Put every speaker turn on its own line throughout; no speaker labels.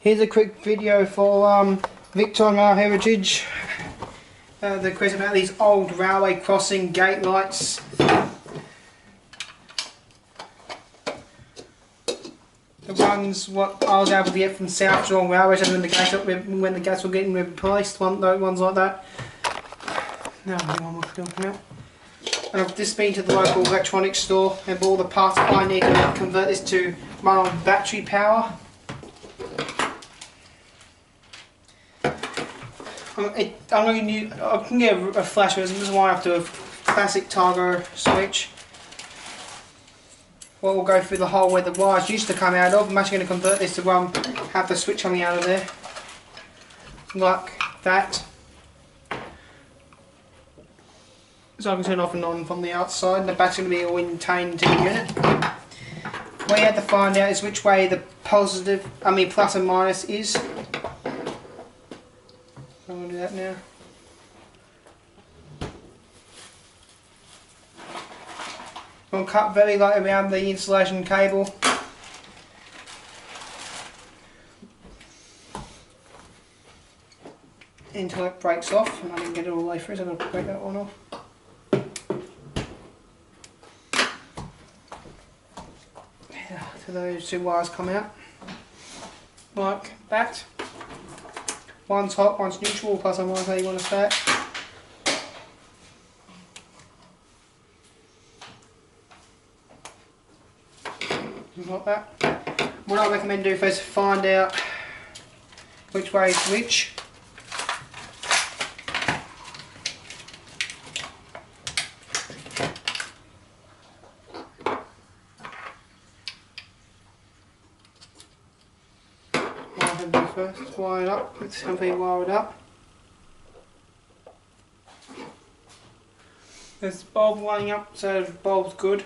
Here's a quick video for Victorian Heritage. The question about these old railway crossing gate lights. The ones what I was able to get from South Geelong Railways and when the gates were getting replaced, ones like that. Now one more film out. And I've just been to the local electronics store and bought all the parts I need to convert this to run on battery power. I can get a flash version. This is why I have to have a classic Targo switch. Well, we'll go through the hole where the wires used to come out of. I'm actually going to convert this to have the switch coming out of there, like that. So I can turn off and on from the outside, and the back's going to be all contained to the unit. What you have to find out is which way the plus and minus is. I'm going to do that now. I'm going to cut very light around the insulation cable. Until it breaks off, and I didn't get it all the way through, so I'm going to break that one off. So those two wires come out like that. One's hot, one's neutral, plus and minus how you want to say it. Like that. What I recommend do first is find out which way is which. First, wire it up, put something wired up. There's the bulb lining up, so the bulb's good.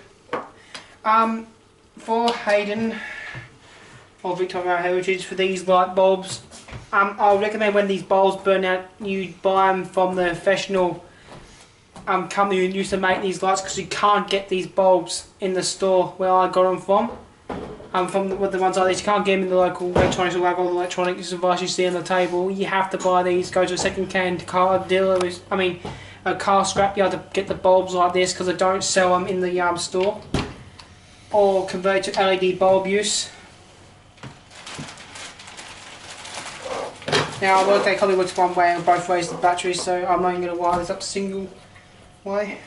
For Hayden or Victorian Heritage, for these light bulbs, I'll recommend when these bulbs burn out, you buy them from the professional company who used to make these lights, because you can't get these bulbs in the store where I got them from. From the ones like these, you can't get them in the local electronics or local electronics device you see on the table. You have to buy these, go to a second-hand car dealer, a car scrapyard to get the bulbs like this, because they don't sell them in the store. Or convert to LED bulb use. Now, they probably works one way and both ways the battery, so I'm not even going to wire this up single way.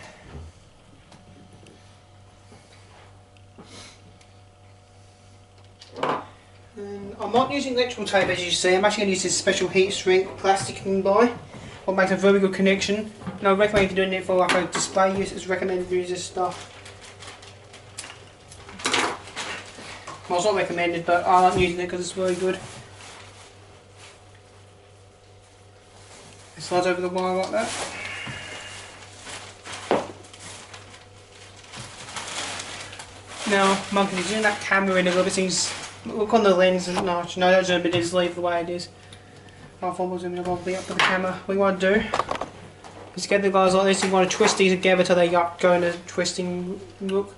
And I'm not using electrical tape, as you see. I'm actually going to use this special heat shrink plastic you can buy. What makes a very good connection. And I recommend if you're doing it for like a display use, it's recommended to use this stuff. Well, it's not recommended, but I like using it because it's very good. It slides over the wire like that. Now, monkey, zoom that camera in a little bit. Look on the lens and no, don't zoom it, just leave the way it is. I'll follow zoom in a bit up with the camera. What you want to do is get the guys like this, you want to twist these together till they go in a twisting look.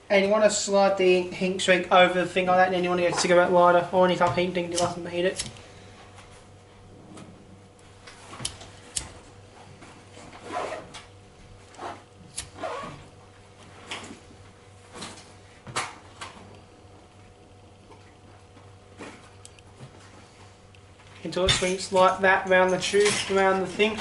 And you want to slide the heat shrink over the thing like that, and then you want to get a cigarette lighter or any type of heating device to heat it. Until it swings like that around the tube, around the thing.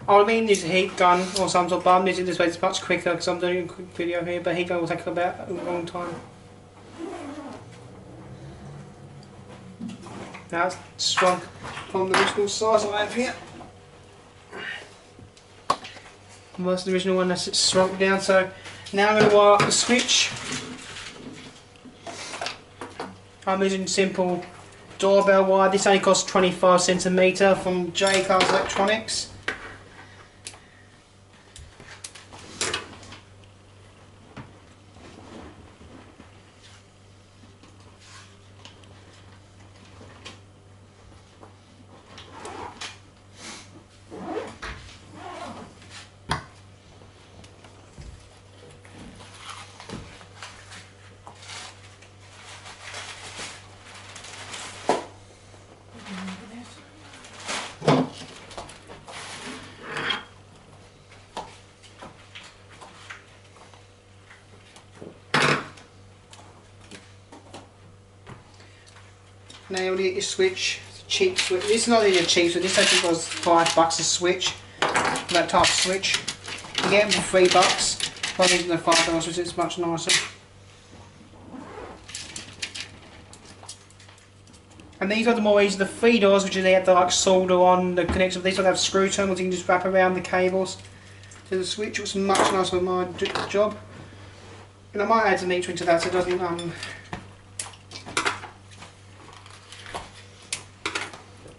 I would mean use a heat gun or some sort of, but I'm using this way, it's much quicker because I'm doing a quick video here, but heat gun will take about a long time. Now it's shrunk from the original size I have here. Most of the original one that's shrunk down, so now I'm going to wire up the switch. I'm using simple doorbell wire. This only costs 25 cents a metre from J-Class Electronics. Now you get your switch. It's a cheap switch. This is not really a cheap switch. This actually was $5 a switch. For that type of switch. You get them for $3. Probably the $5 switch. It's much nicer. And these are the more easy. The $3, which is they have to like solder on the connection. These ones have screw terminals. You can just wrap around the cables to the switch. It was much nicer than my job. And I might add some meter into that so it doesn't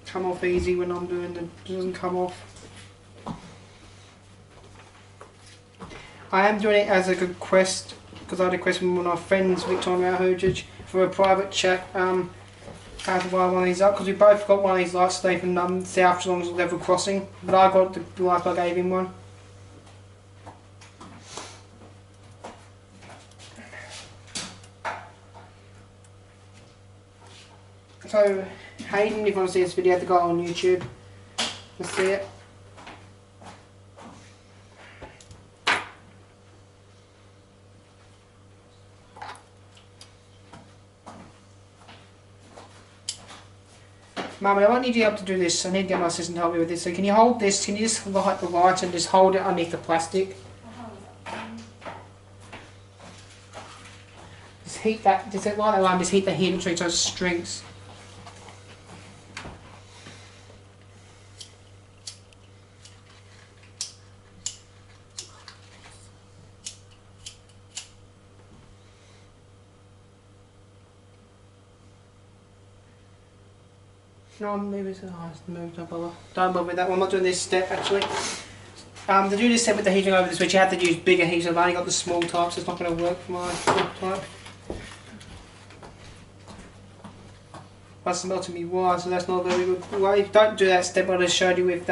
come off easy when I'm doing the. It doesn't come off. I am doing it as a request because I had a request from one of my friends, Victorian Hearitage, for a private chat. How to wire one of these up because we both got one of these lights today from South Geelong's level crossing, but I got the light I gave him one. So Hayden, if you want to see this video, you have to go on YouTube to see it. Mummy, I won't need you up to do this. I need to get my assistant to help me with this. So can you hold this? Can you just light the light and just hold it underneath the plastic? Just heat that. Just light that line. Just heat the heat so it strings. No, maybe it's moved up. Don't bother with that one. I'm not doing this step actually. To do this step with the heating over the switch, you have to use bigger heaters. I've only got the small type, so it's not going to work for my small type. That's melting me wire, so that's not a very good way. Don't do that step I just showed you with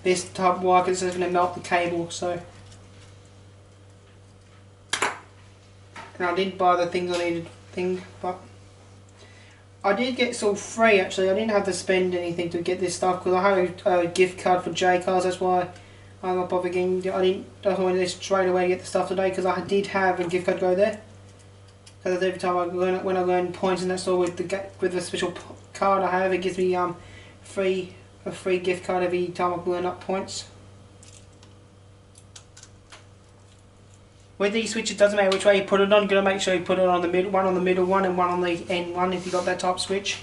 this type of wire, because it's going to melt the cable. So, and I didn't buy the things I needed, but. I did get all free actually. I didn't have to spend anything to get this stuff because I had a gift card for J Cars. That's why I'm not bothered again. I wanted this straight away to get the stuff today because I did have a gift card go there. Because every time when I learn points in that store with the special card I have, it gives me a free gift card every time I learn up points. With these switches, it doesn't matter which way you put it on. You're going to make sure you put it on the middle one, and one on the end one if you got that type of switch.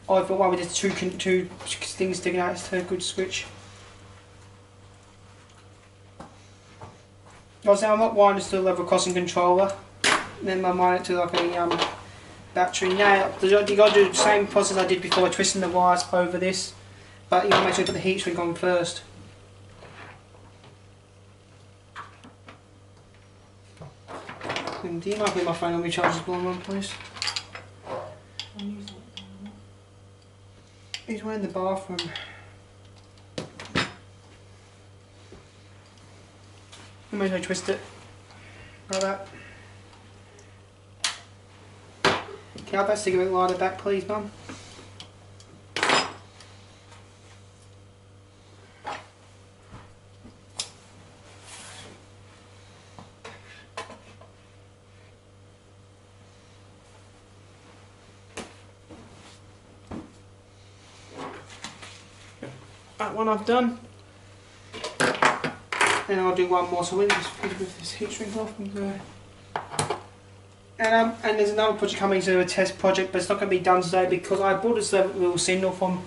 Or if you've got one with just two things sticking out, it's a good switch. Also, I'm not wiring this to a level crossing controller. Then I mine it to like a battery. Now, you got to do the same process I did before, twisting the wires over this. But you got to make sure you put the heat shrink on first. Do you mind putting my phone on my chargeable one, please? He's wearing the bathroom. I might as well twist it like that. Can you have that cigarette lighter back, please, Mum? That one I've done. Then I'll do one more, so we'll just with this heat shrink off and and there's another project coming to a test project, but it's not going to be done today because I bought this little signal from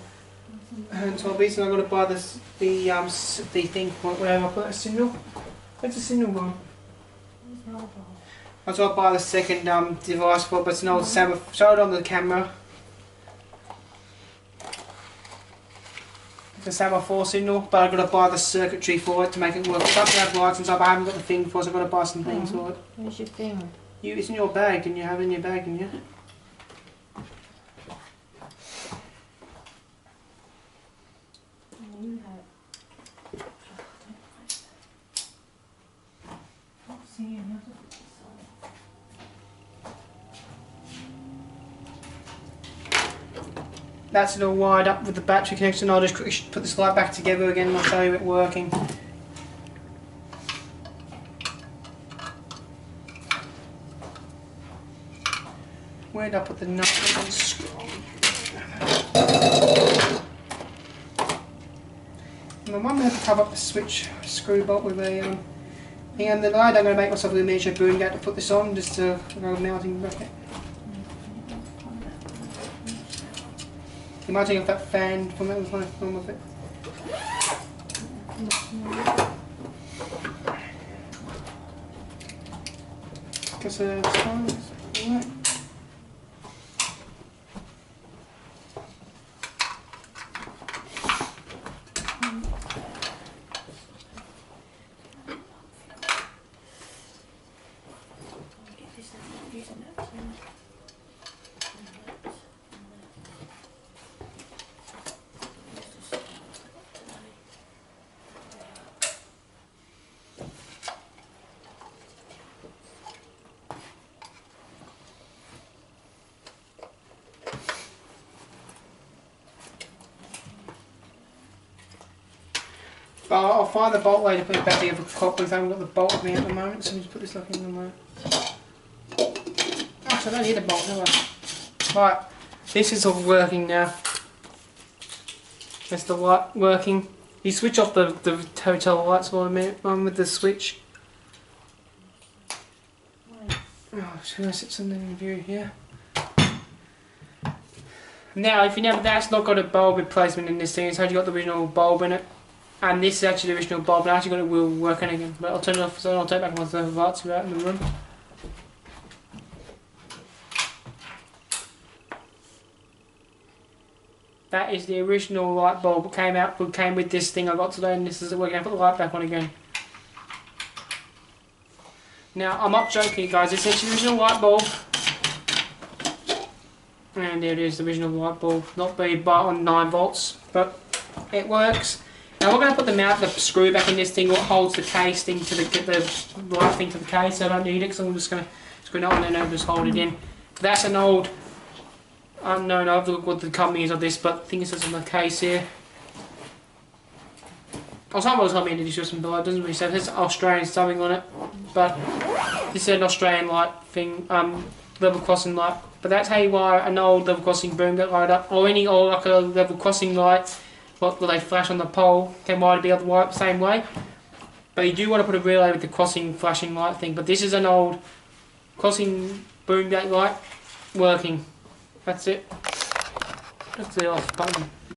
so obviously I've got to buy the thing for wherever I put a signal. Where's the signal gone? I thought I'd buy the second device for it, but it's an old Sam. Show it on the camera. The Samma 4 signal, but I've got to buy the circuitry for it to make it work. It doesn't have lights and stuff, I haven't got the thing for it, so I've got to buy some things for it.
Where's your thing?
It's in your bag, and you have it in your bag, didn't you?
You have. Not seeing another.
That's it all wired up with the battery connection. I'll just quickly put this light back together again and I'll show you it working. Where'd I put the nut? I might have to cover up the switch screw bolt with a thing, and then I'm going to make myself a miniature boom gate to put this on, just to go mounting bracket. You might take off that fan from that one of it. Guess it's fine. Alright. But I'll find the bolt later, put it back together properly. I haven't got the bolt with me at the moment, so I'll just put this lock in the moment. Actually, I don't need a bolt, do I? Right, this is all working now. That's the light working. You switch off the hotel lights for a minute, one with the switch. Oh, should I sit something in view here? Now, if you know, that's not got a bulb replacement in this thing, it's only got the original bulb in it. And this is actually the original bulb, and I actually got it wheel working again. But I'll turn it off, so I'll take back once the lights are out in the room. That is the original light bulb that came with this thing I got today, and this is it working. I'll put the light back on again. Now, I'm not joking, guys, this is the original light bulb. And there it is, the original light bulb. Not the on 9 volts, but it works. Now we're going to put the screw back in this thing, what holds the case thing to the light thing to the case, so I don't need it, so I'm just going to screw it on and then just hold it in. But that's an old, unknown, I've looked what the company is of this, but I think it says on the case here. Someone will tell me to do some, but it doesn't really say, it says Australian something on it, but this is an Australian light thing, level crossing light. But that's how you wire an old level crossing boom gate light up, or any old like a level crossing light. What will they flash on the pole? Can wire be able to wire it the same way? But you do want to put a relay with the crossing flashing light thing. But this is an old crossing boom gate light working. That's it. That's the off button.